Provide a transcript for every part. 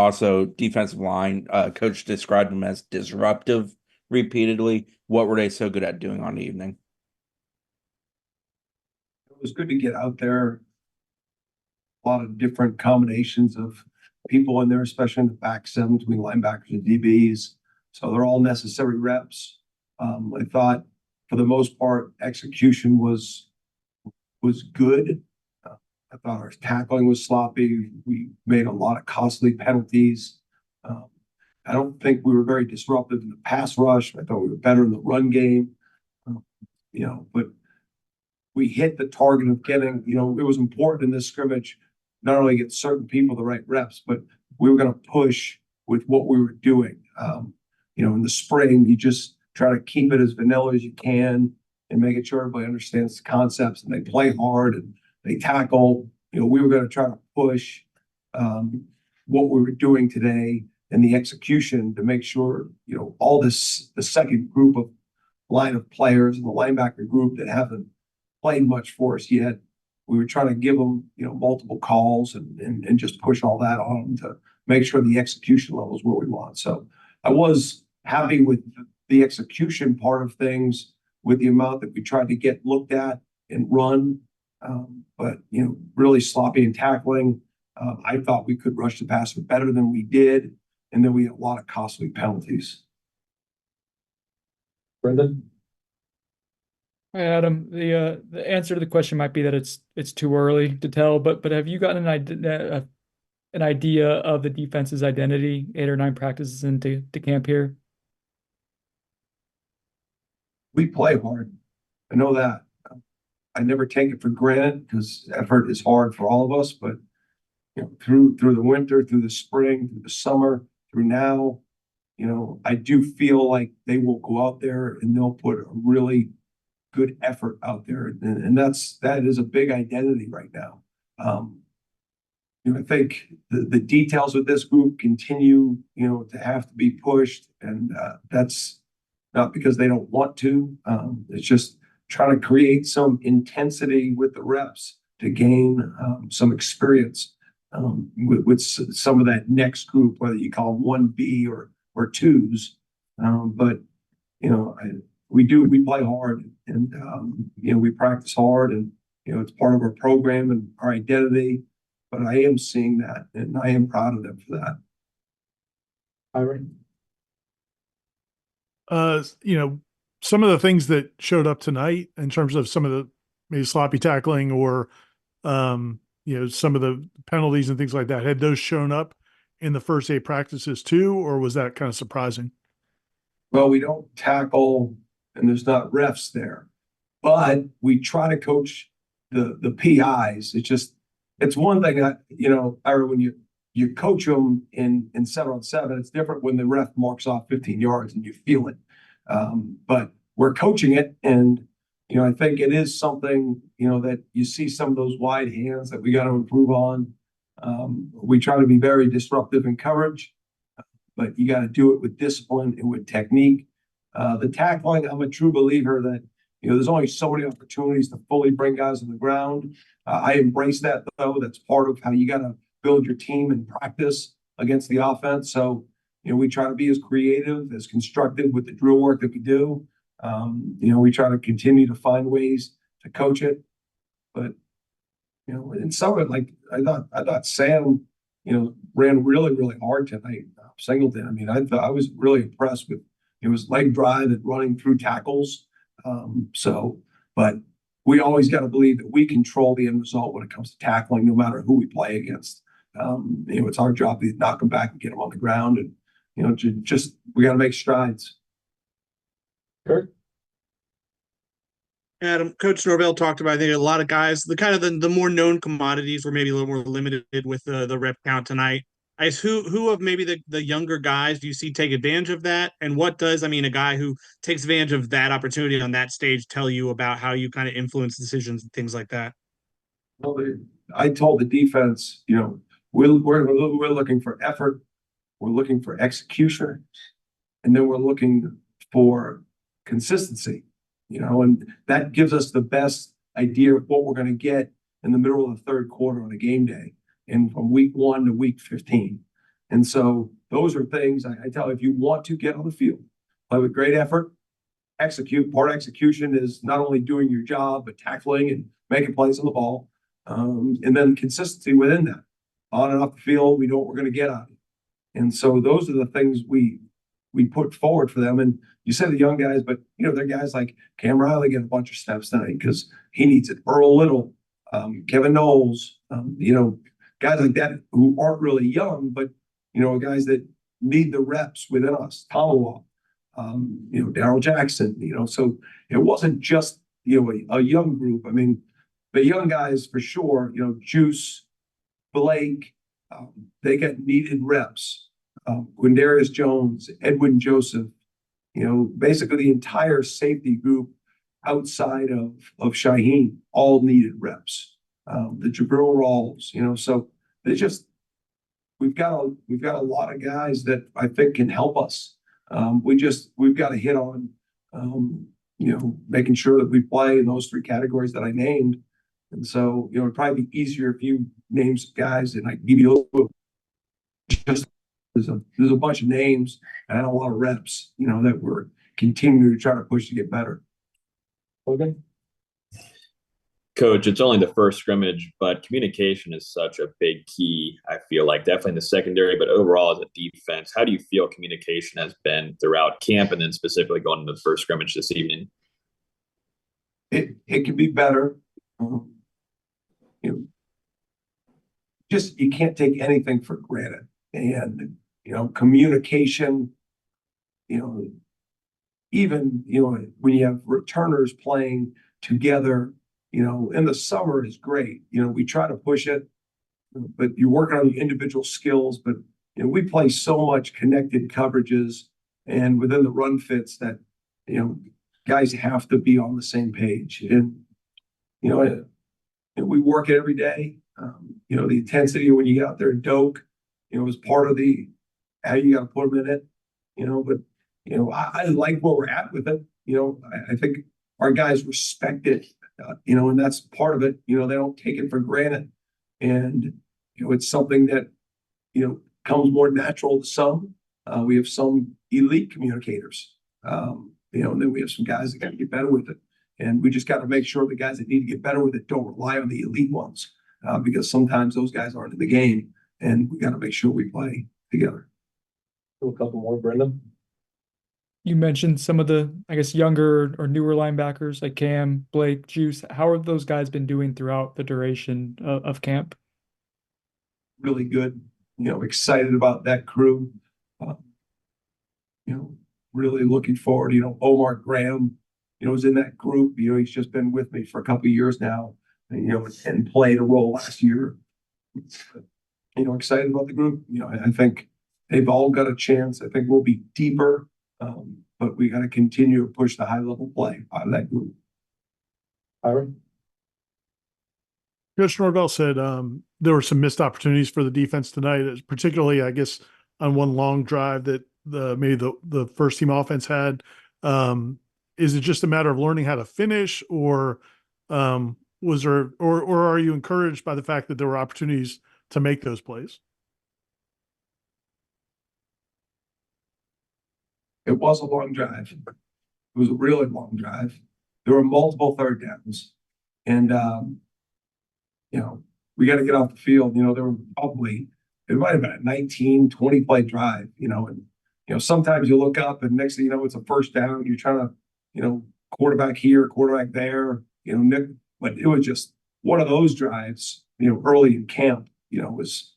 Also, defensive line, coach described them as disruptive repeatedly. What were they so good at doing on the evening? It was good to get out there. A lot of different combinations of people in there, especially in the back seven between linebackers and DBs. So they're all necessary reps. I thought for the most part, execution was good. I thought our tackling was sloppy. We made a lot of costly penalties. Um, I don't think we were very disruptive in the pass rush. I thought we were better in the run game. Um, but we hit the target of getting, it was important in this scrimmage, not only get certain people the right reps, but we were going to push with what we were doing. In the spring, you just try to keep it as vanilla as you can and making sure everybody understands the concepts and they play hard and they tackle. We were going to try to push what we were doing today and the execution to make sure, all this, the second group of line of players and the linebacker group that haven't played much for us yet. We were trying to give them, multiple calls and just push all that on them to make sure the execution level is where we want. So I was happy with the execution part of things, with the amount that we tried to get looked at and run. But really sloppy in tackling. I thought we could rush the passer better than we did, and then we had a lot of costly penalties. Brendan? Hi, Adam. The answer to the question might be that it's too early to tell, but have you gotten an idea of the defense's identity 8 or 9 practices into camp here? We play hard. I know that. I never take it for granted because effort is hard for all of us, but through the winter, through the spring, through the summer, through now, I do feel like they will go out there and they'll put a really good effort out there, and that is a big identity right now. I think the details of this group continue, to have to be pushed, and that's not because they don't want to. It's just trying to create some intensity with the reps to gain some experience with some of that next group, whether you call them 1B or twos. But we play hard, and we practice hard, and it's part of our program and our identity. But I am seeing that, and I am proud of them for that. Irene? Some of the things that showed up tonight in terms of some of the maybe sloppy tackling or some of the penalties and things like that, had those shown up in the first 8 practices too, or was that kind of surprising? Well, we don't tackle and there's not refs there, but we try to coach the PIs. It's one thing that, when you coach them in 7-on-7, it's different when the ref marks off 15 yards and you feel it. But we're coaching it, and I think it is something that you see some of those wide hands that we got to improve on. We try to be very disruptive in coverage, but you got to do it with discipline and with technique. The tackling, I'm a true believer that there's only so many opportunities to fully bring guys on the ground. I embrace that, though. That's part of how you got to build your team and practice against the offense. So we try to be as creative, as constructive with the drill work that we do. We try to continue to find ways to coach it. But, in some of it, like I thought Sam, ran really, really hard tonight. Singleton. I mean, I was really impressed with his leg drive and running through tackles. But we always got to believe that we control the end result when it comes to tackling, no matter who we play against. It's our job to knock them back and get them on the ground, and we got to make strides. Kurt? Adam, Coach Norvell talked about, I think, a lot of guys, the more known commodities were maybe a little more limited with the rep count tonight. I guess who of maybe the younger guys do you see take advantage of that? And what does, a guy who takes advantage of that opportunity on that stage tell you about how you kind of influence decisions and things like that? Well, I told the defense, we're looking for effort, we're looking for execution, and then we're looking for consistency, and that gives us the best idea of what we're going to get in the middle of the third quarter on a game day, and from week 1 to week 15. And so those are things I tell, if you want to get on the field, play with great effort, execute. Part of execution is not only doing your job, but tackling and making plays on the ball. And then consistency within that. On and off the field, we know what we're going to get out of it. And so those are the things we put forward for them. And you say the young guys, but they're guys like Cam Riley get a bunch of snaps tonight because he needs it. Earl Little, Kevin Noles, guys like that who aren't really young, but guys that need the reps within us. Tomahawk, Darryl Jackson, so it wasn't just a young group. I mean, the young guys for sure, Juice, Blake, they got needed reps. Quindarius Jones, Edwin Joseph, basically the entire safety group outside of Shaheen all needed reps. The Jabril Rawls, so they just we've got a lot of guys that I think can help us. We've got to hit on making sure that we play in those three categories that I named. And so, it'd probably be easier if you name some guys and I give you a little just there's a bunch of names and a lot of reps, that we're continuing to try to push to get better. Okay. Coach, it's only the first scrimmage, but communication is such a big key, I feel like, definitely in the secondary, but overall as a defense. How do you feel communication has been throughout camp and then specifically going into the first scrimmage this evening? It can be better. You can't take anything for granted. And, communication, even, when you have returners playing together, in the summer is great. We try to push it, but you're working on the individual skills. But, we play so much connected coverages and within the run fits that, guys have to be on the same page. And, we work it every day. The intensity when you get out there and doke, is part of how you got to put them in it, but, I like where we're at with it. I think our guys respect it, and that's part of it. They don't take it for granted. And, it's something that, comes more natural to some. We have some elite communicators, and then we have some guys that got to get better with it. And we just got to make sure the guys that need to get better with it don't rely on the elite ones, because sometimes those guys aren't in the game, and we got to make sure we play together. A couple more, Brendan. You mentioned some of the, I guess, younger or newer linebackers like Cam, Blake, Juice. How have those guys been doing throughout the duration of camp? Really good. Excited about that crew. Really looking forward. Omar Graham, was in that group. He's just been with me for a couple of years now, and played a role last year. Excited about the group. I think they've all got a chance. I think we'll be deeper, but we got to continue to push the high level play out of that group. Byron? Coach Norvell said there were some missed opportunities for the defense tonight, particularly, I guess, on one long drive that maybe the first team offense had. Is it just a matter of learning how to finish, or was there, or are you encouraged by the fact that there were opportunities to make those plays? It was a long drive. It was a really long drive. There were multiple third downs, and we got to get off the field. There were it might have been a 19, 20 play drive. And sometimes you look up and next thing you know, it's a first down. You're trying to, quarterback here, quarterback there. But it was just one of those drives. Early in camp, was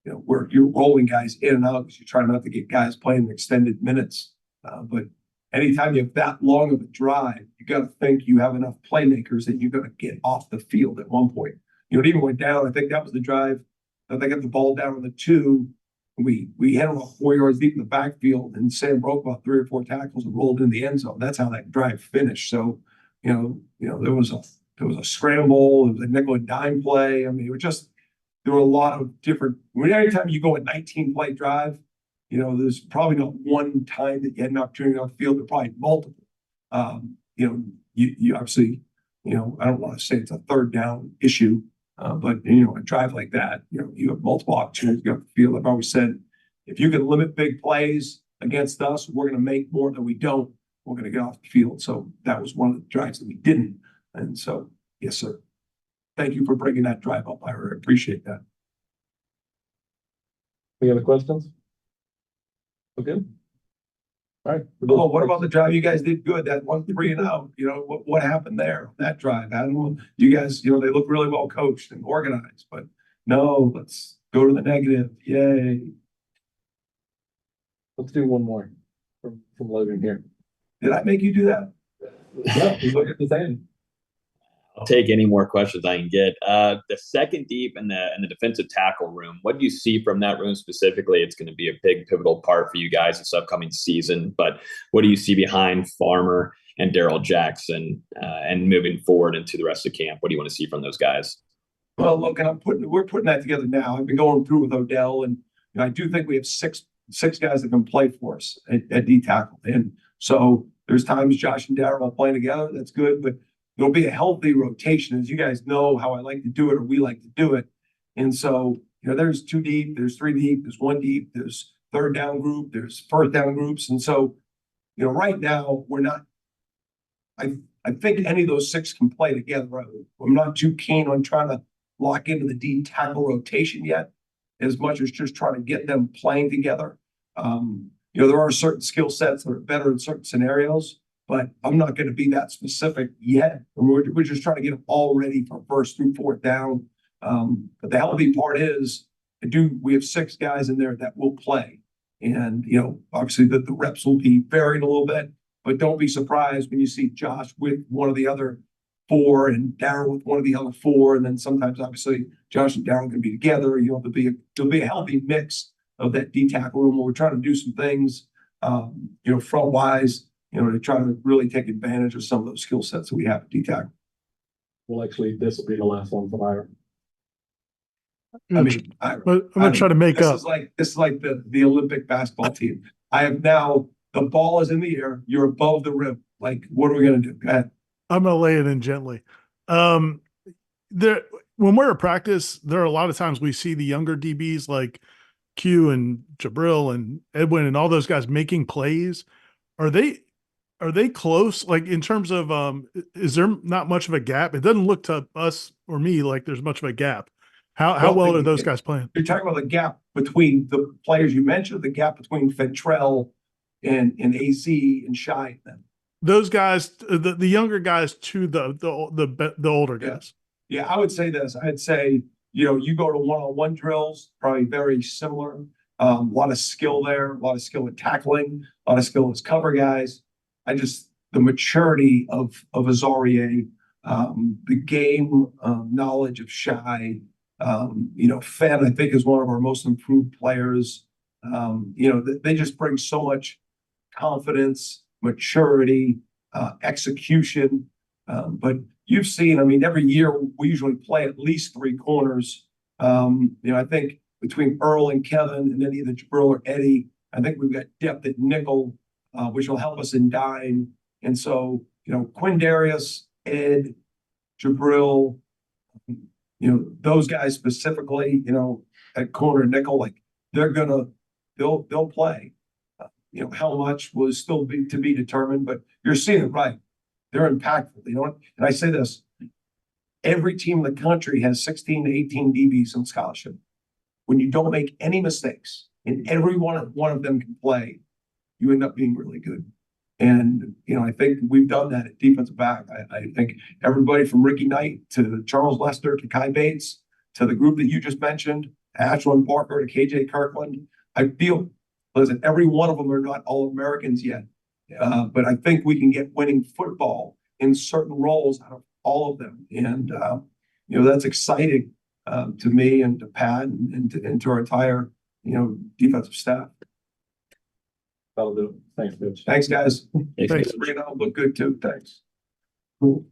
where you're rolling guys in and out because you're trying not to get guys playing extended minutes. But anytime you have that long of a drive, you got to think you have enough playmakers that you're going to get off the field at one point. It even went down. I think that was the drive that they got the ball down on the 2. We had them 4 yards deep in the backfield, and Sam broke about 3 or 4 tackles and rolled in the end zone. That's how that drive finished. So, there was a scramble, there was a nickel and dime play. I mean, there were a lot of different. Anytime you go a 19 play drive, there's probably not one time that you had an opportunity on the field, but probably multiple. You obviously, I don't want to say it's a third down issue, but a drive like that, you have multiple opportunities to go off the field. I've always said, if you can limit big plays against us, we're going to make more than we don't. We're going to get off the field. So that was one of the drives that we didn't. And so, yes, sir. Thank you for bringing that drive up. I appreciate that. Any other questions? Okay. All right. Oh, what about the drive? You guys did good. That 1 3 and out. You know, what happened there? That drive. I don't know. You guys, you know, they look really well coached and organized, but no, let's go to the negative. Yay. Let's do one more from Logan here. Did I make you do that? Yeah, you look at the same. I'll take any more questions I can get. The second deep in the defensive tackle room, what do you see from that room specifically? It's going to be a big pivotal part for you guys this upcoming season, but what do you see behind Farmer and Daryl Jackson and moving forward into the rest of camp? What do you want to see from those guys? Well, look, and we're putting that together now. I've been going through with Odell, and you know, I do think we have six guys that can play for us at D tackle. And so there's times Josh and Daryl are playing together. That's good, but there'll be a healthy rotation. As you guys know how I like to do it, or we like to do it. And so, you know, there's 2 deep, there's 3 deep, there's 1 deep, there's third down group, there's first down groups. And so, you know, right now we're not, I think any of those 6 can play together. Right? I'm not too keen on trying to lock into the D tackle rotation yet, as much as just trying to get them playing together. You know, there are certain skill sets that are better in certain scenarios, but I'm not going to be that specific yet. We're just trying to get them all ready for first through fourth down. But the healthy part is, we have 6 guys in there that will play. And, you know, obviously the reps will be varied a little bit, but don't be surprised when you see Josh with one of the other 4 and Daryl with one of the other 4. And then sometimes, obviously, Josh and Daryl can be together. You know, there'll be a healthy mix of that D tackle room where we're trying to do some things, you know, front wise, you know, to try to really take advantage of some of those skill sets that we have at D tackle. Well, actually, this will be the last one from Ira. I mean, I'm gonna try to make up. This is like the Olympic basketball team. I have now, the ball is in the air. You're above the rim. Like, what are we going to do? Go ahead. I'm gonna lay it in gently. There, when we're at practice, there are a lot of times we see the younger DBs like Q and Jabril and Edwin and all those guys making plays. Are they close? Like, in terms of, is there not much of a gap? It doesn't look to us or me like there's much of a gap. How well are those guys playing? You're talking about the gap between the players you mentioned, the gap between Fentrell and AZ and Shy. Those guys, the younger guys to the older guys. Yeah, I would say this. I'd say, you know, you go to one-on-one drills, probably very similar. A lot of skill there, a lot of skill with tackling, a lot of skill as cover guys. The maturity of Azarie, the game knowledge of Shy, you know, Fed, I think, is one of our most improved players. You know, they just bring so much confidence, maturity, execution. But you've seen, I mean, every year we usually play at least 3 corners. You know, I think between Earl and Kevin, and then either Jabril or Eddie, I think we've got depth at nickel, which will help us in dime. And so, you know, Quindarius, Ed, Jabril, you know, those guys specifically, you know, at corner and nickel, like they'll play. You know, how much will still be to be determined, but you're seeing it right. They're impactful. You know, and I say this: every team in the country has 16 to 18 DBs on scholarship. When you don't make any mistakes, and every one of them can play, you end up being really good. And you know, I think we've done that at defensive back. I think everybody from Ricky Knight to Charles Lester to Kai Bates to the group that you just mentioned, Ashland Parker to KJ Kirkland. I feel, listen, every one of them are not all Americans yet. But I think we can get winning football in certain roles out of all of them. And, you know, that's exciting to me and to Pat and to our entire, you know, defensive staff. That'll do it. Thanks, Mitch. Thanks, guys. Thanks. Look good too. Thanks. Cool.